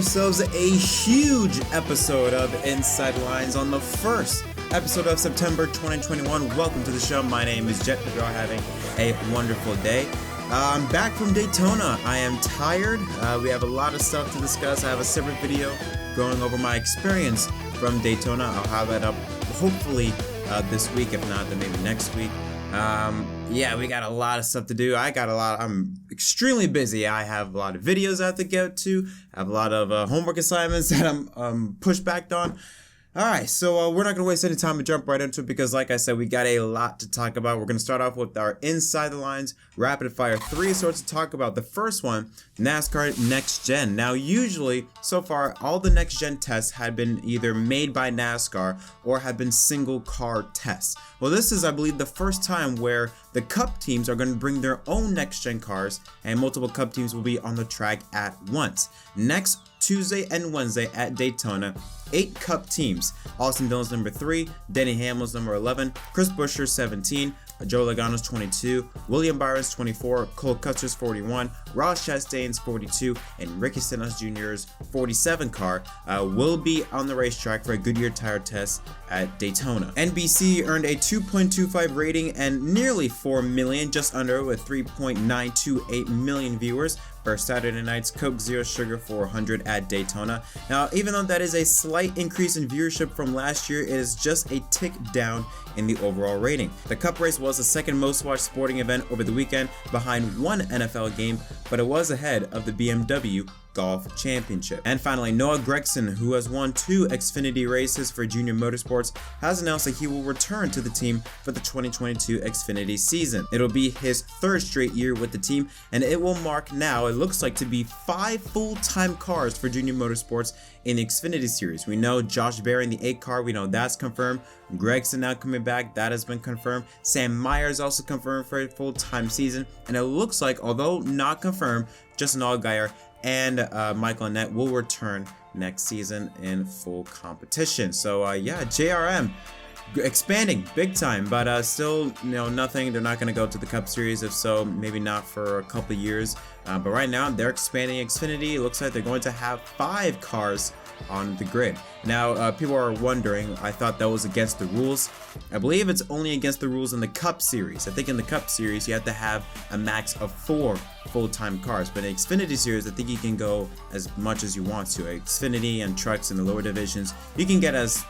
ourselves a huge episode of Inside Lines on the first episode of September 2021. Welcome to the show. My name is Jett. Hope you are having a wonderful day. I'm back from Daytona. I am tired. We have a lot of stuff to discuss. I have a separate video going over my experience from Daytona. I'll have that up hopefully this week. If not, then maybe next week. Yeah, we got a lot of stuff to do. I'm extremely busy. I have a lot of videos I have to get to. I have a lot of homework assignments that I'm pushed back on. Alright, so we're not going to waste any time and jump right into it because like I said, we got a lot to talk about. We're going to start off with our Inside the Lines rapid fire 3 sorts to talk about. The first one, NASCAR Next Gen. Now usually, so far, all the Next Gen tests had been either made by NASCAR or had been single car tests. Well, this is, I believe, the first time where the Cup teams are going to bring their own Next Gen cars and multiple Cup teams will be on the track at once. Next Tuesday and Wednesday at Daytona, 8 Cup teams. Austin Dillon's number 3, Denny Hamlin's number 11, Chris Buescher's 17, Joe Logano's 22, William Byron's 24, Cole Custer's 41, Ross Chastain's 42, and Ricky Stenhouse Jr.'s 47 car will be on the racetrack for a Goodyear tire test at Daytona. NBC earned a 2.25 rating and nearly 4 million, just under, with 3.928 million viewers for Saturday night's Coke Zero Sugar 400 at Daytona. Now, even though that is a slight increase in viewership from last year, it is just a tick down in the overall rating. The Cup race was the second most watched sporting event over the weekend, behind one NFL game, but it was ahead of the BMW Golf Championship. And finally, Noah Gragson, who has won 2 Xfinity races for Junior Motorsports, has announced that he will return to the team for the 2022 Xfinity season. It'll be his 3rd straight year with the team, and it will mark now, it looks like, to be 5 full-time cars for Junior Motorsports in the Xfinity series. We know Josh Berry in the 8 car, we know that's confirmed. Gragson now coming back, that has been confirmed. Sam Myers also confirmed for a full-time season, and it looks like, although not confirmed, Justin Allgaier and Michael Annett will return next season in full competition. So yeah, JRM expanding big time, but still, nothing. They're not going to go to the Cup Series. If so, maybe not for a couple years. But right now, they're expanding Xfinity. It looks like they're going to have 5 cars on the grid. Now, people are wondering, I thought that was against the rules. I believe it's only against the rules in the Cup Series. I think in the Cup Series, you have to have a max of 4 full-time cars, but in Xfinity Series, I think you can go as much as you want to. Xfinity and trucks in the lower divisions, you can get as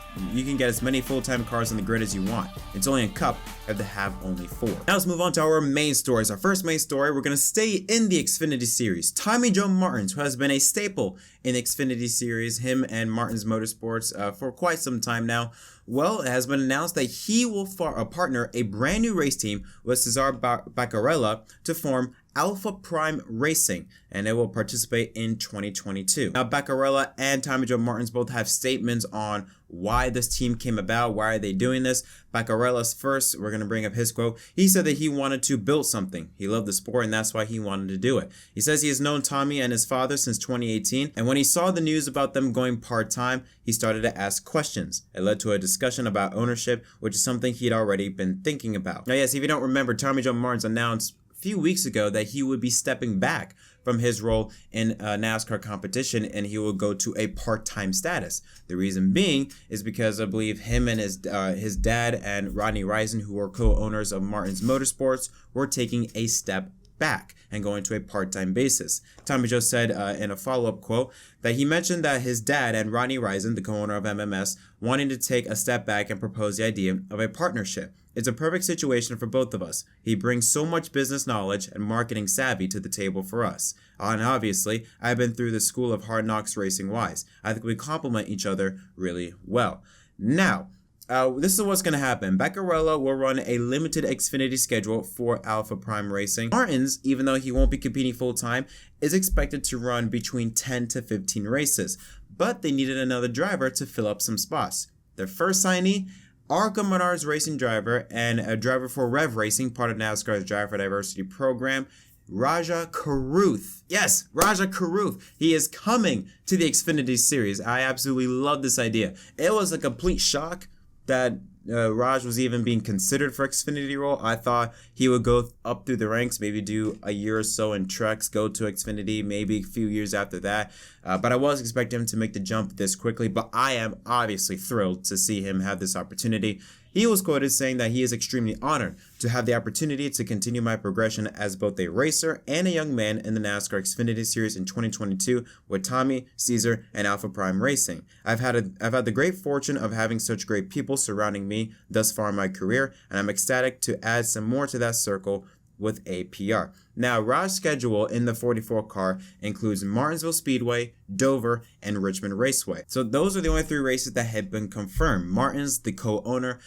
many full-time cars on the grid as you want. It's only in Cup, you have to have only 4. Now let's move on to our main stories. Our first main story, we're going to stay in the Xfinity Series. Tommy Joe Martins, who has been a staple in the Xfinity Series, him and Martins Motorsports for quite some time now, well, it has been announced that he will partner a brand new race team with Cesar Baccarella to form Alpha Prime Racing, and it will participate in 2022. Now, Baccarella and Tommy Joe Martins both have statements on why this team came about, why are they doing this. Baccarella's first, we're going to bring up his quote. He said that he wanted to build something. He loved the sport, and that's why he wanted to do it. He says he has known Tommy and his father since 2018, and when he saw the news about them going part-time, he started to ask questions. It led to a discussion about ownership, which is something he'd already been thinking about. Now, yes, if you don't remember, Tommy Joe Martins announced few weeks ago that he would be stepping back from his role in NASCAR competition and he will go to a part-time status. The reason being is because I believe him and his dad and Rodney Reisen, who are co-owners of Martins Motorsports, were taking a step back and going to a part-time basis. Tommy Joe said in a follow-up quote that he mentioned that his dad and Rodney Reisen, the co-owner of MMS, wanting to take a step back and propose the idea of a partnership. It's a perfect situation for both of us. He brings so much business knowledge and marketing savvy to the table for us. And obviously, I've been through the school of hard knocks racing wise. I think we complement each other really well. Now, this is what's going to happen. Baccarella will run a limited Xfinity schedule for Alpha Prime Racing. Martins, even though he won't be competing full-time, is expected to run between 10 to 15 races. But they needed another driver to fill up some spots. Their first signee, ARCA Menards racing driver and a driver for Rev Racing, part of NASCAR's Drive for Diversity program, Rajah Caruth. Yes, Rajah Caruth. He is coming to the Xfinity Series. I absolutely love this idea. It was a complete shock that Raj was even being considered for Xfinity role. I thought he would go up through the ranks, maybe do a year or so in trucks, go to Xfinity, maybe a few years after that. But I was expecting him to make the jump this quickly, but I am obviously thrilled to see him have this opportunity. He was quoted saying that he is extremely honored to have the opportunity to continue my progression as both a racer and a young man in the NASCAR Xfinity Series in 2022 with Tommy, Caesar, and Alpha Prime Racing. I've had the great fortune of having such great people surrounding me thus far in my career, and I'm ecstatic to add some more to that circle with APR. Now, Raj's schedule in the 44 car includes Martinsville Speedway, Dover, and Richmond Raceway. So those are the only 3 races that have been confirmed. Martins, the co-owner,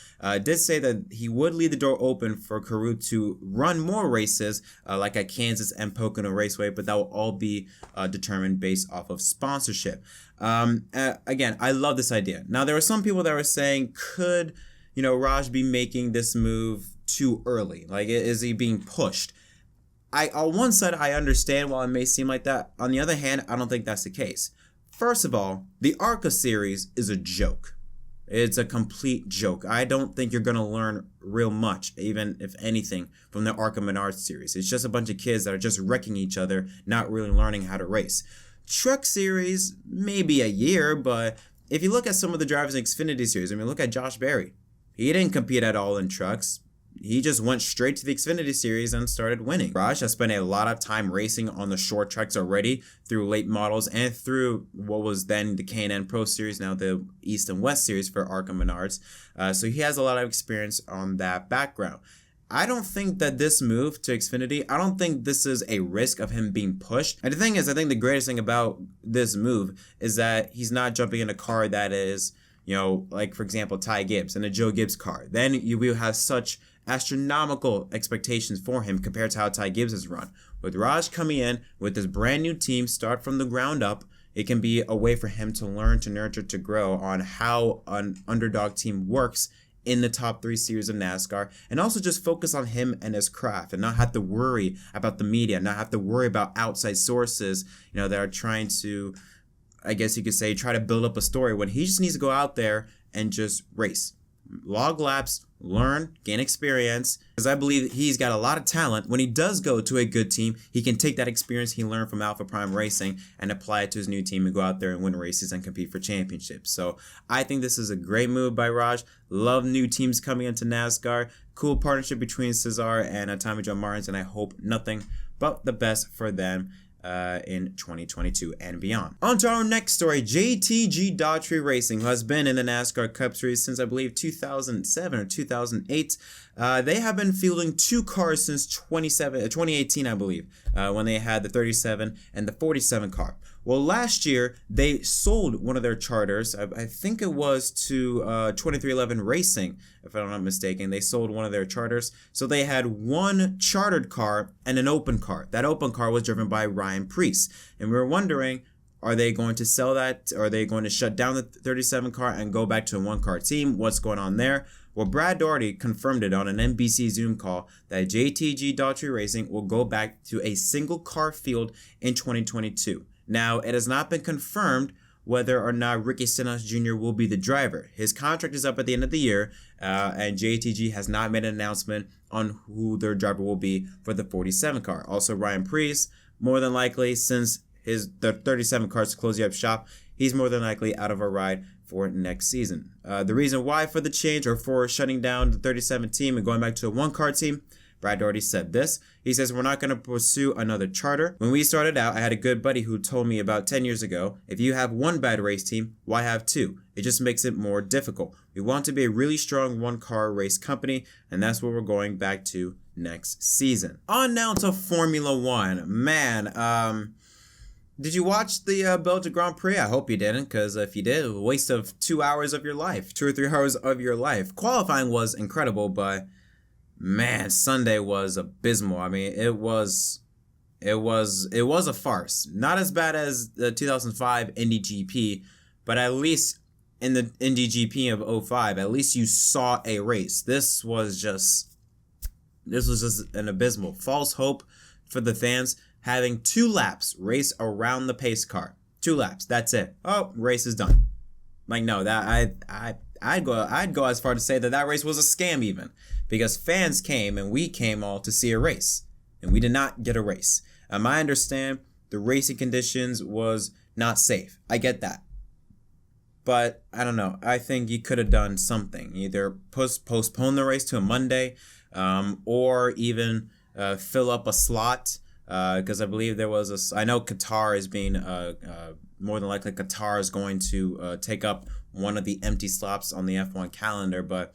did say that he would leave the door open for Caruth to run more races like at Kansas and Pocono Raceway, but that will all be determined based off of sponsorship. Again, I love this idea. Now, there were some people that were saying, could Raj be making this move too early? Like, is he being pushed? On one side, I understand why it may seem like that. On the other hand, I don't think that's the case. First of all, the ARCA series is a joke. It's a complete joke. I don't think you're going to learn real much, even if anything, from the ARCA Menards series. It's just a bunch of kids that are just wrecking each other, not really learning how to race. Truck series, maybe a year, but if you look at some of the drivers in Xfinity series, look at Josh Berry. He didn't compete at all in trucks. He just went straight to the Xfinity series and started winning. Raj has spent a lot of time racing on the short tracks already through late models and through what was then the K&N Pro Series, now the East and West Series for ARCA Menards. So he has a lot of experience on that background. I don't think that this move to Xfinity, I don't think this is a risk of him being pushed. And the thing is, I think the greatest thing about this move is that he's not jumping in a car that is, like for example, Ty Gibbs and a Joe Gibbs car. Then you will have such astronomical expectations for him compared to how Ty Gibbs has run. With Raj coming in with this brand new team, start from the ground up, it can be a way for him to learn, to nurture, to grow on how an underdog team works in the top 3 series of NASCAR, and also just focus on him and his craft and not have to worry about the media, not have to worry about outside sources, that are trying to, I guess you could say, try to build up a story when he just needs to go out there and just race. Log laps, learn, gain experience, because I believe he's got a lot of talent. When he does go to a good team, he can take that experience he learned from Alpha Prime Racing and apply it to his new team and go out there and win races and compete for championships. So I think this is a great move by Raj. Love new teams coming into NASCAR. Cool partnership between Cesar and Tommy John Martins, and I hope nothing but the best for them in 2022 and beyond. On to our next story, JTG Daugherty Racing, who has been in the NASCAR Cup Series since I believe 2007 or 2008. They have been fielding 2 cars since 2018, I believe, when they had the 37 and the 47 car. Well, last year, they sold one of their charters. I think it was to 2311 Racing, if I'm not mistaken. They sold one of their charters. So they had one chartered car and an open car. That open car was driven by Ryan Prix. And we were wondering, are they going to sell that? Are they going to shut down the 37 car and go back to a 1-car team? What's going on there? Well, Brad Daugherty confirmed it on an NBC Zoom call that JTG Daugherty Racing will go back to a single car field in 2022. Now, it has not been confirmed whether or not Ricky Stenhouse Jr. will be the driver. His contract is up at the end of the year, and JTG has not made an announcement on who their driver will be for the 47 car. Also, Ryan Prix, more than likely, since the 37 car is closing up shop, he's more than likely out of a ride for next season. The reason why for the change or for shutting down the 37 team and going back to a 1-car team, Brad Daugherty said this. He says, "We're not going to pursue another charter. When we started out, I had a good buddy who told me about 10 years ago, if you have one bad race team, why have 2? It just makes it more difficult. We want to be a really strong 1-car race company, and that's what we're going back to next season." On now to Formula One. Man, did you watch the Belgian Grand Prix? I hope you didn't, because if you did, it was a waste of 2 hours of your life, 2 or 3 hours of your life. Qualifying was incredible, but man, Sunday was abysmal. I mean, it was a farce. Not as bad as the 2005 Indy GP, but at least in the Indy GP of 2005, at least you saw a race. This was just an abysmal false hope for the fans. Having 2 laps race around the pace car. 2 laps, that's it. Oh, race is done. Like, no, that I I'd go as far to say that that race was a scam even, because fans came and we came all to see a race, and we did not get a race. I understand the racing conditions was not safe. I get that. But I don't know. I think you could have done something. Either postpone the race to a Monday, or even fill up a slot. Because I believe there was I know Qatar is being more than likely Qatar is going to take up one of the empty slots on the F1 calendar, but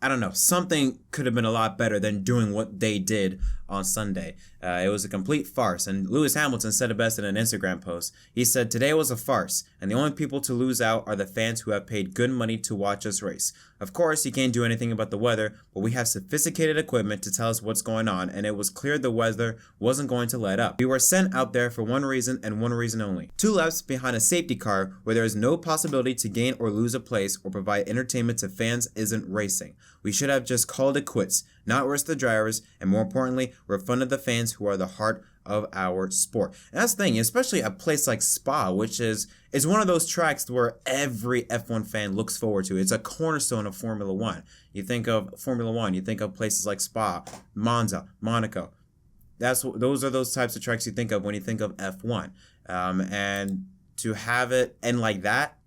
I don't know. Something could have been a lot better than doing what they did on Sunday. It was a complete farce. And Lewis Hamilton said it best in an Instagram post. He said, "Today was a farce, and the only people to lose out are the fans who have paid good money to watch us race. Of course, you can't do anything about the weather, but we have sophisticated equipment to tell us what's going on, and it was clear the weather wasn't going to let up. We were sent out there for one reason and one reason only. 2 laps behind a safety car where there is no possibility to gain or lose a place or provide entertainment to fans isn't racing. We should have just called it quits, not risk the drivers, and more importantly, refunded the fans who are the heart of our sport." And that's the thing, especially a place like Spa, which is one of those tracks where every F1 fan looks forward to. It's a cornerstone of Formula One. You think of Formula One, you think of places like Spa, Monza, Monaco. Those are those types of tracks you think of when you think of F1. And to have it end like that,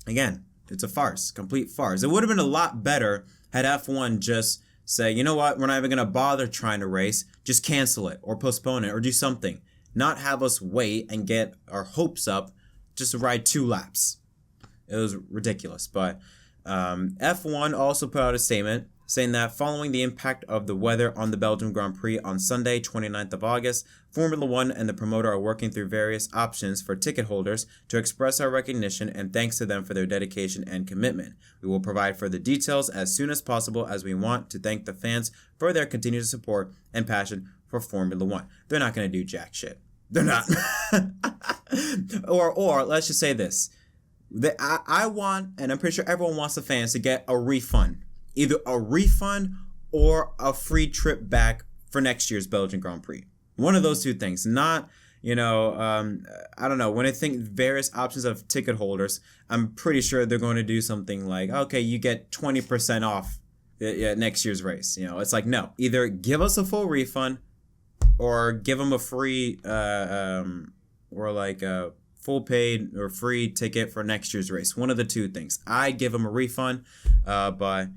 again, it's a farce, complete farce. It would have been a lot better had F1 just say, you know what, we're not even going to bother trying to race, just cancel it or postpone it or do something. Not have us wait and get our hopes up just to ride 2 laps. It was ridiculous. But F1 also put out a statement saying that following the impact of the weather on the Belgian Grand Prix on Sunday, 29th of August, Formula One and the promoter are working through various options for ticket holders to express our recognition and thanks to them for their dedication and commitment. We will provide further details as soon as possible, as we want to thank the fans for their continued support and passion for Formula One. They're not going to do jack shit. They're not. or let's just say this. I want, and I'm pretty sure everyone wants the fans to get a refund. Either a refund or a free trip back for next year's Belgian Grand Prix. One of those 2 things. Not, I don't know. When I think various options of ticket holders, I'm pretty sure they're going to do something like, okay, you get 20% off next year's race. It's like, no. Either give us a full refund or give them a free or like a full paid or free ticket for next year's race. One of the 2 things. I'd give them a refund, but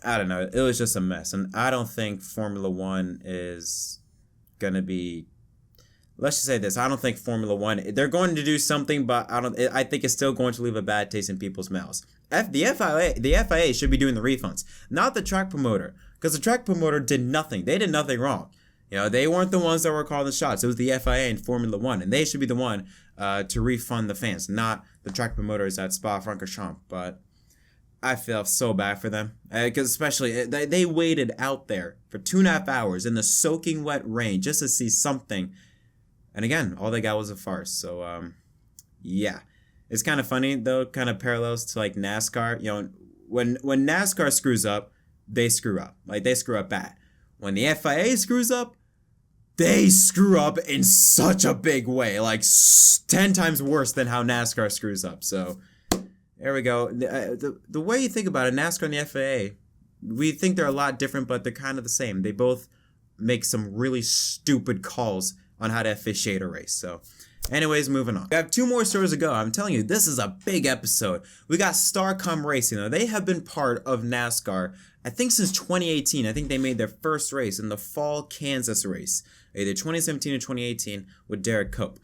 I don't know. It was just a mess. And I don't think Formula One is going to be, let's just say this. I don't think Formula One, they're going to do something, but I think it's still going to leave a bad taste in people's mouths. The FIA should be doing the refunds, not the track promoter, because the track promoter did nothing. They did nothing wrong. They weren't the ones that were calling the shots. It was the FIA and Formula One, and they should be the one to refund the fans, not the track promoters at Spa-Francorchamps. But I feel so bad for them, because especially they waited out there for 2.5 hours in the soaking wet rain just to see something, and again, all they got was a farce. So yeah, it's kind of funny though, kind of parallels to like NASCAR. When NASCAR screws up, they screw up, like they screw up bad. When the FIA screws up, they screw up in such a big way, like 10 times worse than how NASCAR screws up. So there we go. The way you think about it, NASCAR and the FIA, we think they're a lot different, but they're kind of the same. They both make some really stupid calls on how to officiate a race. So anyways, moving on. We have 2 more stories to go. I'm telling you, this is a big episode. We got Starcom Racing. Now, they have been part of NASCAR, I think, since 2018. I think they made their first race in the fall Kansas race, either 2017 or 2018, with 𝙍𝘼𝙍𝘍.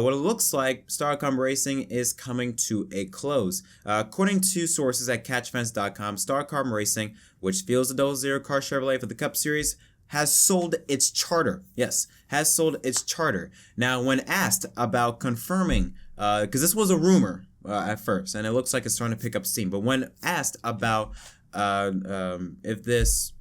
What it looks like, Starcom Racing is coming to a close. According to sources at catchfans.com, Starcom Racing, which fields the 𝙍𝘼𝙍𝑍 Chevrolet for the Cup Series, has sold its charter. Yes, has sold its charter. Now, when asked about confirming, because this was a rumor at first, and it looks like it's starting to pick up steam, but when asked about if this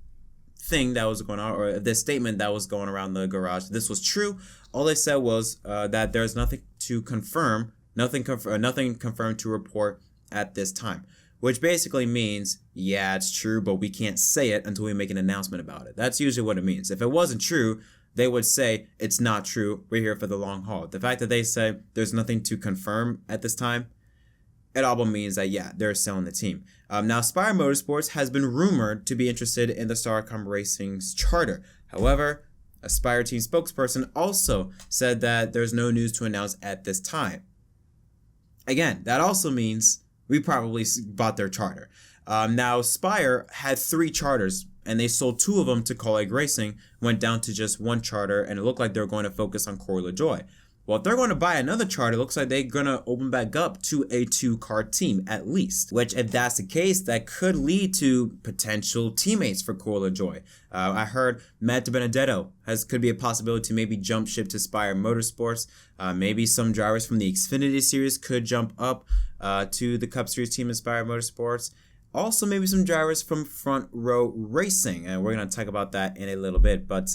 thing that was going on, or this statement that was going around the garage, this was true, all they said was that there's nothing to confirm, nothing confirmed to report at this time. Which basically means, yeah, it's true, but we can't say it until we make an announcement about it. That's usually what it means. If it wasn't true, they would say, it's not true, we're here for the long haul. The fact that they say there's nothing to confirm at this time, it all means that, yeah, they're selling the team. Now, 𝙍𝘼𝙋𝙄𝙍𝑃 Motorsports has been rumored to be interested in the Starcom Racing's charter. However, a 𝙍 team spokesperson also said that there's no news to announce at this time. Again, that also means we probably bought their charter. Now, 𝙍 had 3 charters, and they sold 2 of them to 𝙍𝘼𝙋𝙄𝙍𝑃 Racing, went down to just 1 charter, and it looked like they were going to focus on 𝙍𝘼𝙄𝙍𝑃. Well, if they're going to buy another charter, it looks like they're going to open back up to a 2-car team at least. Which, if that's the case, that could lead to potential teammates for 𝙍𝘼𝙄𝙍𝑃. I heard Matt DiBenedetto could be a possibility to maybe jump ship to 𝙍 Motorsports. Maybe some drivers from the Xfinity series could jump up to the Cup Series team in 𝙍 Motorsports. Also, maybe some drivers from Front Row Racing, and we're going to talk about that in a little bit. But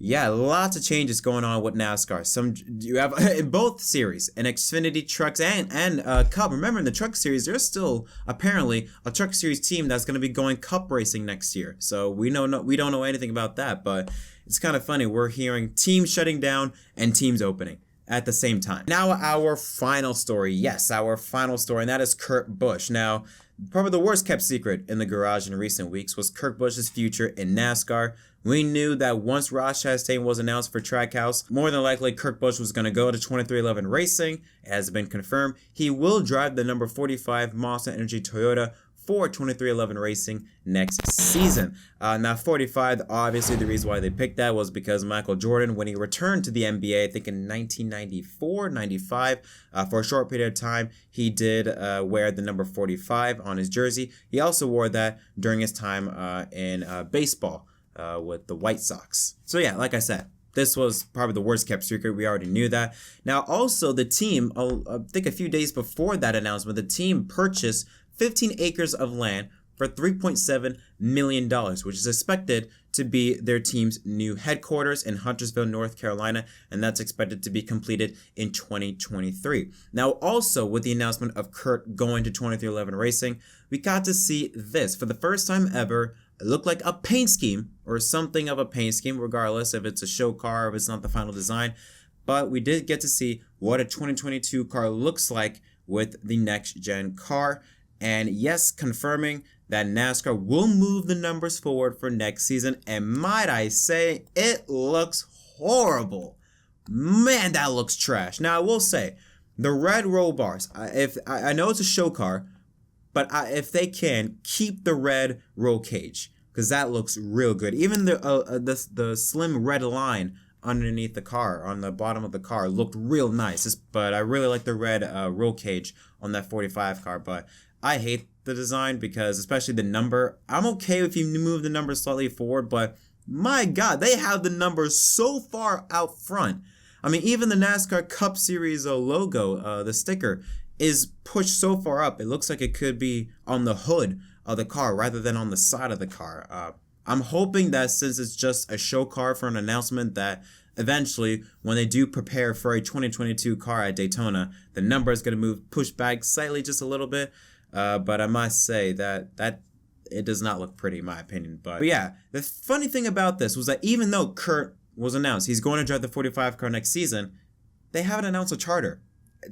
yeah, lots of changes going on with NASCAR. You have in both series, in Xfinity trucks and Cup. Remember, in the truck series, there's still apparently a truck series team that's going to be going Cup racing next year. So we don't know anything about that, but it's kind of funny. We're hearing teams shutting down and teams opening at the same time. Now, our final story. Yes, our final story, and that is Kurt Busch. Now, probably the worst kept secret in the garage in recent weeks was Kurt Busch's future in NASCAR. We knew that once Rajah's name was announced for Trackhouse, more than likely Kurt Busch was going to go to 2311 Racing. It has been confirmed. He will drive the number 45 Monster Energy Toyota for 2311 Racing next season. Now 45, obviously the reason why they picked that was because Michael Jordan, when he returned to the NBA, I think in 1994-95, for a short period of time, he did wear the number 45 on his jersey. He also wore that during his time in baseball with the White Sox. So yeah, like I said, this was probably the worst kept secret. We already knew that. Now also the team, I think a few days before that announcement, the team purchased 15 acres of land for $3.7 million, which is expected to be their team's new headquarters in Huntersville, North Carolina, and that's expected to be completed in 2023. Now, also with the announcement of Kurt going to 2311 Racing, we got to see this. For the first time ever, it looked like a paint scheme or something of a paint scheme, regardless if it's a show car or if it's not the final design. But we did get to see what a 2022 car looks like with the next-gen car. And yes, confirming that NASCAR will move the numbers forward for next season. And might I say, it looks horrible. Man, that looks trash. Now, I will say, the red roll bars, I know it's a show car, but if they can, keep the red roll cage, because that looks real good. Even the slim red line underneath the car, on the bottom of the car, looked real nice. But I really like the red roll cage on that 45 car. But I hate the design because, especially the number, I'm okay if you move the number slightly forward, but my God, they have the numbers so far out front. I mean, even the NASCAR Cup Series logo, the sticker, is pushed so far up. It looks like it could be on the hood of the car rather than on the side of the car. I'm hoping that since it's just a show car for an announcement, that eventually, when they do prepare for a 2022 car at Daytona, the number is going to push back slightly just a little bit. But I must say that it does not look pretty, in my opinion. But yeah, the funny thing about this was that even though Kurt was announced, he's going to drive the 45 car next season, they haven't announced a charter.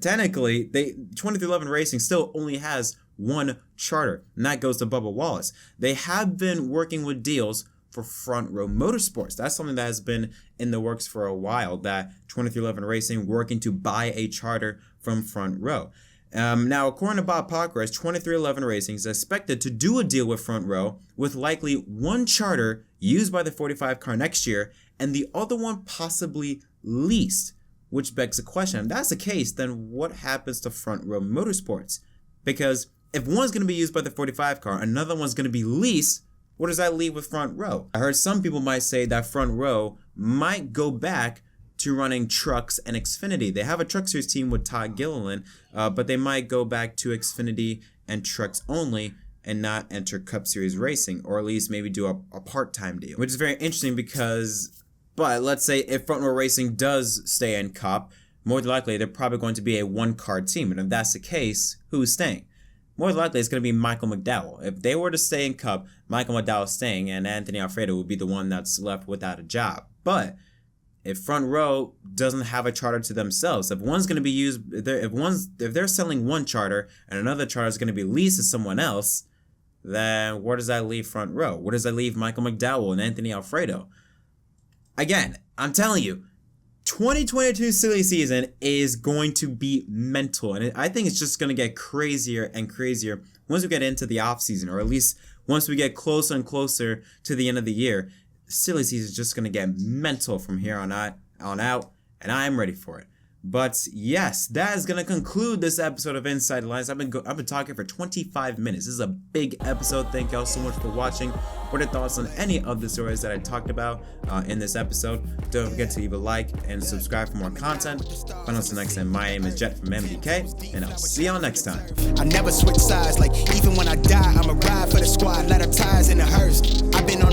Technically, 2311 Racing still only has 1 charter, and that goes to Bubba Wallace. They have been working with deals for Front Row Motorsports. That's something that has been in the works for a while, that 2311 Racing working to buy a charter from Front Row. Now, according to Bob Pockris, 2311 Racing is expected to do a deal with Front Row with likely 1 charter used by the 45 car next year and the other one possibly leased, which begs the question, if that's the case, then what happens to Front Row Motorsports? Because if one's going to be used by the 45 car, another one's going to be leased, what does that leave with Front Row? I heard some people might say that Front Row might go back to running trucks and Xfinity. They have a truck series team with 𝙍𝘼𝙋𝙍𝘍, but they might go back to Xfinity and trucks only and not enter Cup Series racing, or at least maybe do a part-time deal, which is very interesting because, but let's say if Front Row Racing does stay in Cup, more than likely they're probably going to be a 1-car team, and if that's the case, who's staying? More than likely it's going to be Michael McDowell. If they were to stay in Cup, Michael McDowell is staying, and Anthony Alfredo would be the one that's left without a job. But if Front Row doesn't have a charter to themselves, if one's going to be used, if they're selling one charter and another charter is going to be leased to someone else, then where does that leave Front Row? Where does that leave Michael McDowell and Anthony Alfredo? Again, I'm telling you, 2022 silly season is going to be mental, and I think it's just going to get crazier and crazier once we get into the off season, or at least once we get closer and closer to the end of the year. Silly season is just going to get mental from here on out, and I am ready for it. But yes, that is going to conclude this episode of Inside Lines. I've been talking for 25 minutes. This is a big episode. Thank y'all so much for watching. What are your thoughts on any of the stories that I talked about in this episode? Don't forget to leave a like and subscribe for more content. But until next time, my name is Jett from MDK, and I'll see y'all next time. I never switch sides, like even when I die, I'ma ride for the squad, let our ties in the hearse. I've been on